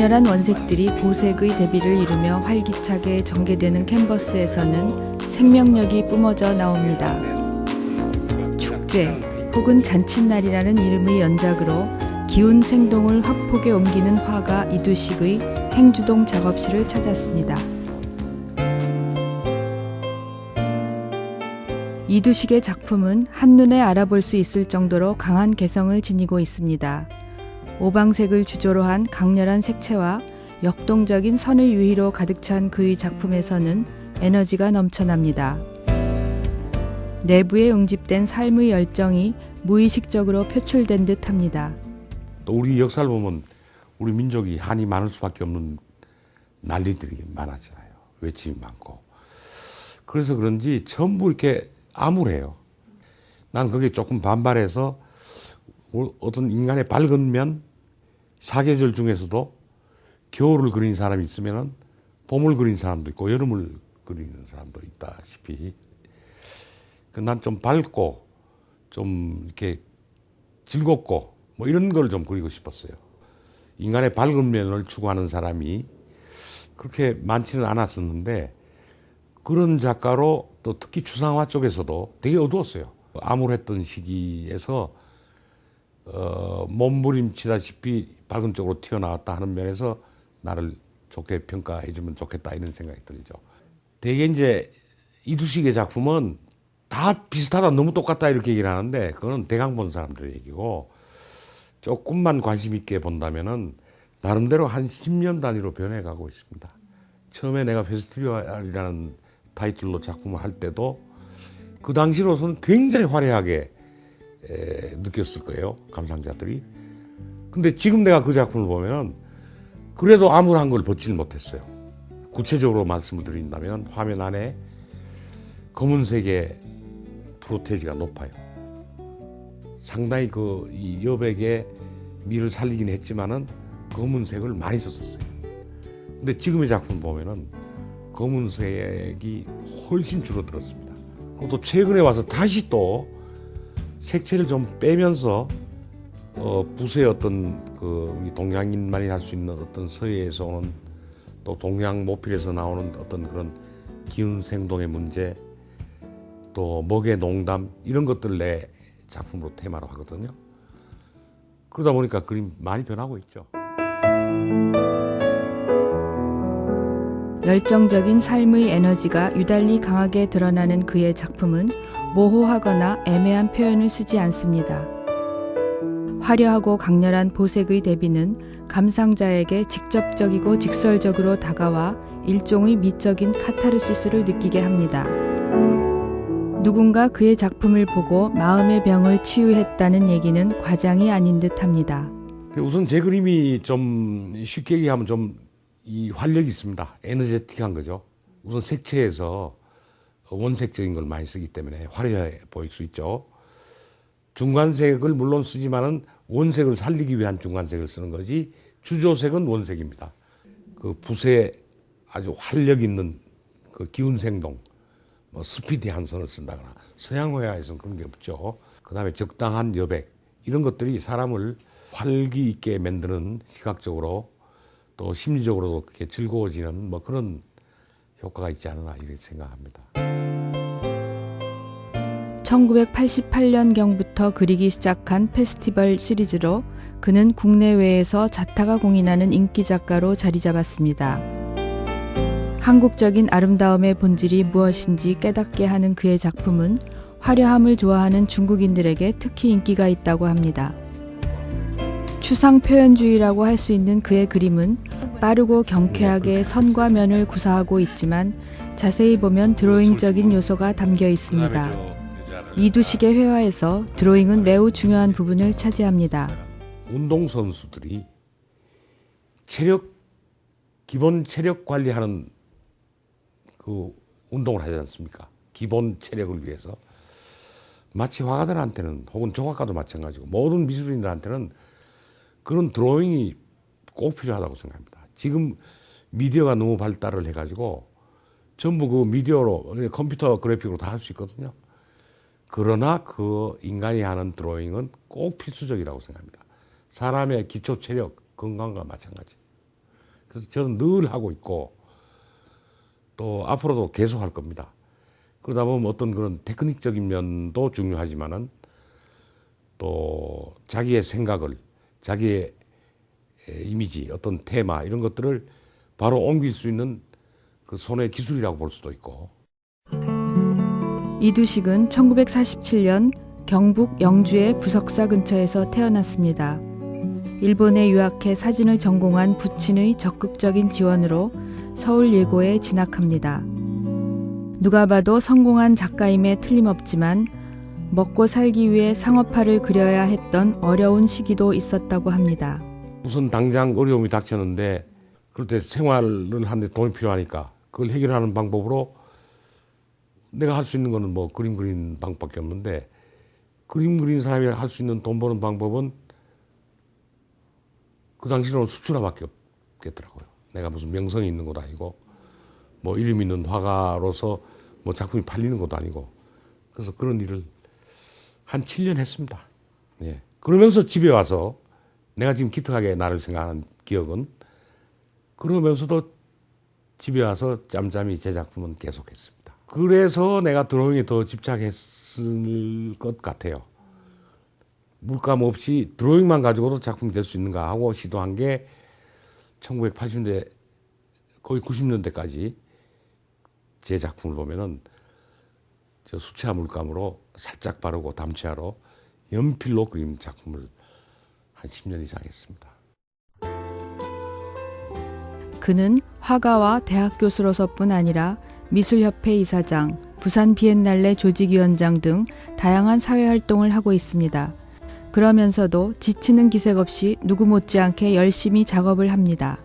강렬한 원색들이 보색의 대비를 이루며 활기차게 전개되는 캔버스에서는 생명력이 뿜어져 나옵니다. 축제 혹은 잔칫날이라는 이름의 연작으로 기운 생동을 화폭에 옮기는 화가 이두식의 행주동 작업실을 찾았습니다. 이두식의 작품은 한눈에 알아볼 수 있을 정도로 강한 개성을 지니고 있습니다. 오방색을 주조로 한 강렬한 색채와 역동적인 선의 유희로 가득 찬 그의 작품에서는 에너지가 넘쳐납니다. 내부에 응집된 삶의 열정이 무의식적으로 표출된 듯합니다. 또 우리 역사를 보면 우리 민족이 한이 많을 수밖에 없는 난리들이 많았잖아요. 외침이 많고. 그래서 그런지 전부 이렇게 암울해요. 난 거기에 조금 반발해서 어떤 인간의 밝은 면, 사계절 중에서도 겨울을 그린 사람이 있으면 봄을 그린 사람도 있고 여름을 그리는 사람도 있다시피 난 좀 밝고 좀 이렇게 즐겁고 뭐 이런 걸 좀 그리고 싶었어요. 인간의 밝은 면을 추구하는 사람이 그렇게 많지는 않았었는데 그런 작가로 또 특히 추상화 쪽에서도 되게 어두웠어요. 암울했던 시기에서 몸부림치다시피 밝은 쪽으로 튀어나왔다 하는 면에서 나를 좋게 평가해 주면 좋겠다 이런 생각이 들죠. 되게 이제 이두식의 작품은 다 비슷하다 너무 똑같다 이렇게 얘기를 하는데 그거는 대강 본 사람들의 얘기고 조금만 관심 있게 본다면은 나름대로 한 10년 단위로 변해가고 있습니다. 처음에 내가 페스티벌이라는 타이틀로 작품을 할 때도 그 당시로서는 굉장히 화려하게 느꼈을 거예요. 감상자들이. 근데 지금 내가 그 작품을 보면 그래도 암울한 걸 벗지는 못했어요. 구체적으로 말씀을 드린다면 화면 안에 검은색의 프로테이지가 높아요. 상당히 이 여백의 미를 살리긴 했지만은 검은색을 많이 썼었어요. 근데 지금의 작품 보면은 검은색이 훨씬 줄어들었습니다. 그것도 최근에 와서 다시 또 색채를 좀 빼면서 붓의 어떤 우리 동양인만이 할 수 있는 어떤 서예에서 오는 또 동양 모필에서 나오는 어떤 그런 기운 생동의 문제 또 먹의 농담 이런 것들을 내 작품으로 테마로 하거든요. 그러다 보니까 그림이 많이 변하고 있죠. 열정적인 삶의 에너지가 유달리 강하게 드러나는 그의 작품은 모호하거나 애매한 표현을 쓰지 않습니다. 화려하고 강렬한 보색의 대비는 감상자에게 직접적이고 직설적으로 다가와 일종의 미적인 카타르시스를 느끼게 합니다. 누군가 그의 작품을 보고 마음의 병을 치유했다는 얘기는 과장이 아닌 듯합니다. 우선 제 그림이 좀 쉽게 얘기하면 좀 이 활력이 있습니다. 에너제틱한 거죠. 우선 색채에서 원색적인 걸 많이 쓰기 때문에 화려해 보일 수 있죠. 중간색을 물론 쓰지만은 원색을 살리기 위한 중간색을 쓰는 거지 주조색은 원색입니다. 그 붓에 아주 활력 있는 그 기운 생동, 뭐 스피디한 선을 쓴다거나 서양 회화에서는 그런 게 없죠. 그다음에 적당한 여백 이런 것들이 사람을 활기 있게 만드는 시각적으로 또 심리적으로도 그렇게 즐거워지는 뭐 그런 효과가 있지 않나 이렇게 생각합니다. 1988년경부터 그리기 시작한 페스티벌 시리즈로 그는 국내외에서 자타가 공인하는 인기 작가로 자리 잡았습니다. 한국적인 아름다움의 본질이 무엇인지 깨닫게 하는 그의 작품은 화려함을 좋아하는 중국인들에게 특히 인기가 있다고 합니다. 추상 표현주의라고 할 수 있는 그의 그림은 빠르고 경쾌하게 선과 면을 구사하고 있지만 자세히 보면 드로잉적인 요소가 담겨 있습니다. 이두식의 회화에서 드로잉은 매우 중요한 부분을 차지합니다. 운동선수들이 기본 체력 관리하는 그 운동을 하지 않습니까? 기본 체력을 위해서. 마치 화가들한테는 혹은 조각가도 마찬가지고 모든 미술인들한테는 그런 드로잉이 꼭 필요하다고 생각합니다. 지금 미디어가 너무 발달을 해가지고 전부 그 미디어로 컴퓨터 그래픽으로 다 할 수 있거든요. 그러나 그 인간이 하는 드로잉은 꼭 필수적이라고 생각합니다. 사람의 기초 체력, 건강과 마찬가지. 그래서 저는 늘 하고 있고 또 앞으로도 계속 할 겁니다. 그러다 보면 어떤 그런 테크닉적인 면도 중요하지만은 또 자기의 생각을, 자기의 이미지, 어떤 테마 이런 것들을 바로 옮길 수 있는 그 손의 기술이라고 볼 수도 있고. 이두식은 1947년 경북 영주의 부석사 근처에서 태어났습니다. 일본에 유학해 사진을 전공한 부친의 적극적인 지원으로 서울예고에 진학합니다. 누가 봐도 성공한 작가임에 틀림없지만 먹고 살기 위해 상업화를 그려야 했던 어려운 시기도 있었다고 합니다. 우선 당장 어려움이 닥쳤는데 그럴 때 생활을 하는데 돈이 필요하니까 그걸 해결하는 방법으로 내가 할 수 있는 거는 뭐 그림 그리는 방법밖에 없는데 그림 그리는 사람이 할 수 있는 돈 버는 방법은 그 당시로는 수출화밖에 없겠더라고요. 내가 무슨 명성이 있는 것도 아니고 뭐 이름 있는 화가로서 뭐 작품이 팔리는 것도 아니고 그래서 그런 일을 한 7년 했습니다. 예. 그러면서 집에 와서 내가 지금 기특하게 나를 생각하는 기억은 그러면서도 집에 와서 짬짬이 제 작품은 계속했습니다. 그래서 내가 드로잉에 더 집착했을 것 같아요. 물감 없이 드로잉만 가지고도 작품이 될 수 있는가 하고 시도한 게 1980년대 거의 90년대까지 제 작품을 보면은 저 수채화 물감으로 살짝 바르고 담채화로 연필로 그림 작품을 한 10년 이상 했습니다. 그는 화가와 대학 교수로서뿐 아니라 미술협회 이사장, 부산 비엔날레 조직위원장 등 다양한 사회활동을 하고 있습니다. 그러면서도 지치는 기색 없이 누구 못지않게 열심히 작업을 합니다.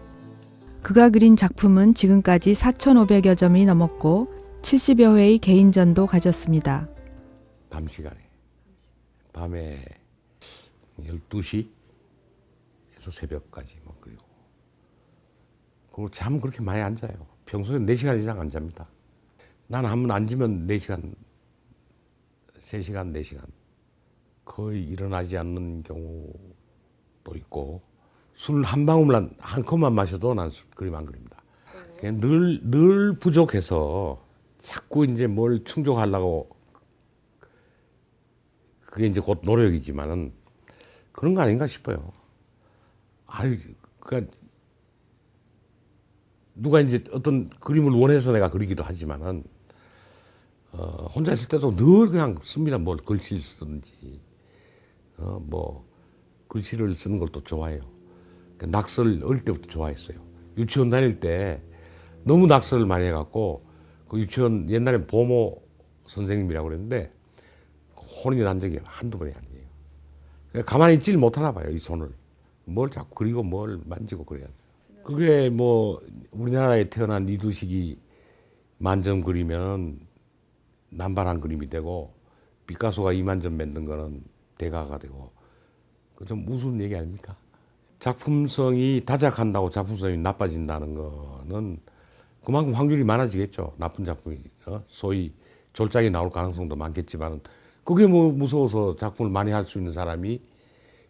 그가 그린 작품은 지금까지 4,500여 점이 넘었고 70여 회의 개인전도 가졌습니다. 밤 시간에 밤에 12시에서 새벽까지 뭐 그리고 잠 그렇게 많이 안 자요. 평소에 4시간 이상 안 잡니다. 나는 한 번 앉으면 4시간, 3시간, 4시간 거의 일어나지 않는 경우도 있고 술 한 방울만 한 컵만 마셔도 난 그림 안 그립니다. 늘 부족해서 자꾸 이제 뭘 충족하려고 그게 이제 곧 노력이지만은 그런 거 아닌가 싶어요. 그러니까 누가 이제 어떤 그림을 원해서 내가 그리기도 하지만은 혼자 있을 때도 늘 그냥 씁니다. 뭘 글씨를 쓰든지 뭐 글씨를 쓰는 걸 또 좋아해요. 그러니까 낙서를 어릴 때부터 좋아했어요. 유치원 다닐 때 너무 낙서를 많이 해갖고 그 유치원 옛날엔 보모 선생님이라고 그랬는데 혼이 난 적이 한두 번이 아니에요. 그러니까 가만히 있질 못하나 봐요. 이 손을 뭘 자꾸 그리고 뭘 만지고 그래야 돼요. 그게 뭐 우리나라에 태어난 이두식이 만점 그리면 남발한 그림이 되고 피카소가 2만 점 만든 거는 대가가 되고 그 좀 우스운 얘기 아닙니까? 작품성이 다작한다고 작품성이 나빠진다는 거는 그만큼 확률이 많아지겠죠. 나쁜 작품이 소위 졸작이 나올 가능성도 많겠지만 그게 뭐 무서워서 작품을 많이 할 수 있는 사람이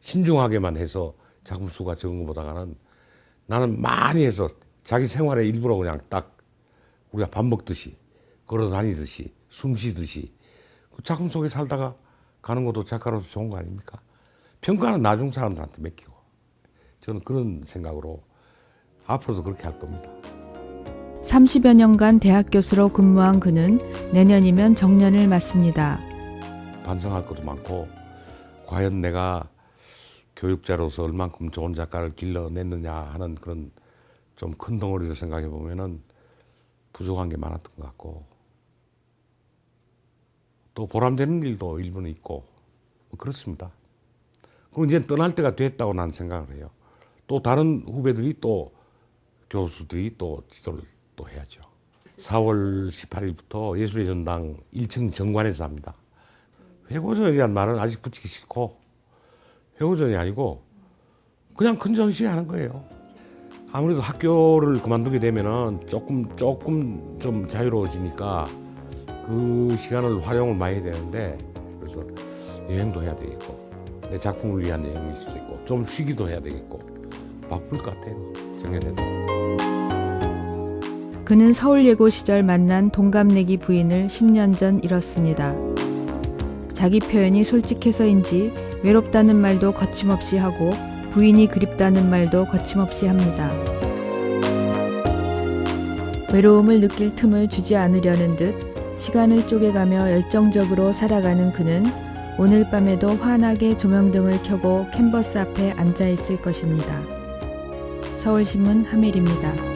신중하게만 해서 작품 수가 적은 것보다는 나는 많이 해서 자기 생활의 일부로 그냥 딱 우리가 밥 먹듯이 걸어 다니듯이 숨 쉬듯이 그 작품 속에 살다가 가는 것도 작가로서 좋은 거 아닙니까? 평가는 나중 사람들한테 맡기고 저는 그런 생각으로 앞으로도 그렇게 할 겁니다. 30여 년간 대학 교수로 근무한 그는 내년이면 정년을 맞습니다. 반성할 것도 많고 과연 내가 교육자로서 얼만큼 좋은 작가를 길러냈느냐 하는 그런 좀 큰 덩어리를 생각해 보면은 부족한 게 많았던 것 같고 또 보람되는 일도 일부는 있고 뭐 그렇습니다. 그럼 이제 떠날 때가 됐다고 난 생각을 해요. 또 다른 후배들이 또 교수들이 또 지도를 또 해야죠. 4월 18일부터 예술의 전당 1층 정관에서 합니다. 회고전이란 말은 아직 붙이기 싫고 회고전이 아니고 그냥 큰 전시회 하는 거예요. 아무래도 학교를 그만두게 되면은 조금 좀 자유로워지니까 그 시간을 활용을 많이 해야 되는데 그래서 여행도 해야 되겠고 내 작품을 위한 여행일 수도 있고 좀 쉬기도 해야 되겠고 바쁠 것 같아요. 정해내도. 그는 서울예고 시절 만난 동갑내기 부인을 10년 전 잃었습니다. 자기 표현이 솔직해서인지 외롭다는 말도 거침없이 하고 부인이 그립다는 말도 거침없이 합니다. 외로움을 느낄 틈을 주지 않으려는 듯 시간을 쪼개가며 열정적으로 살아가는 그는 오늘 밤에도 환하게 조명등을 켜고 캔버스 앞에 앉아 있을 것입니다. 서울신문 하멜입니다.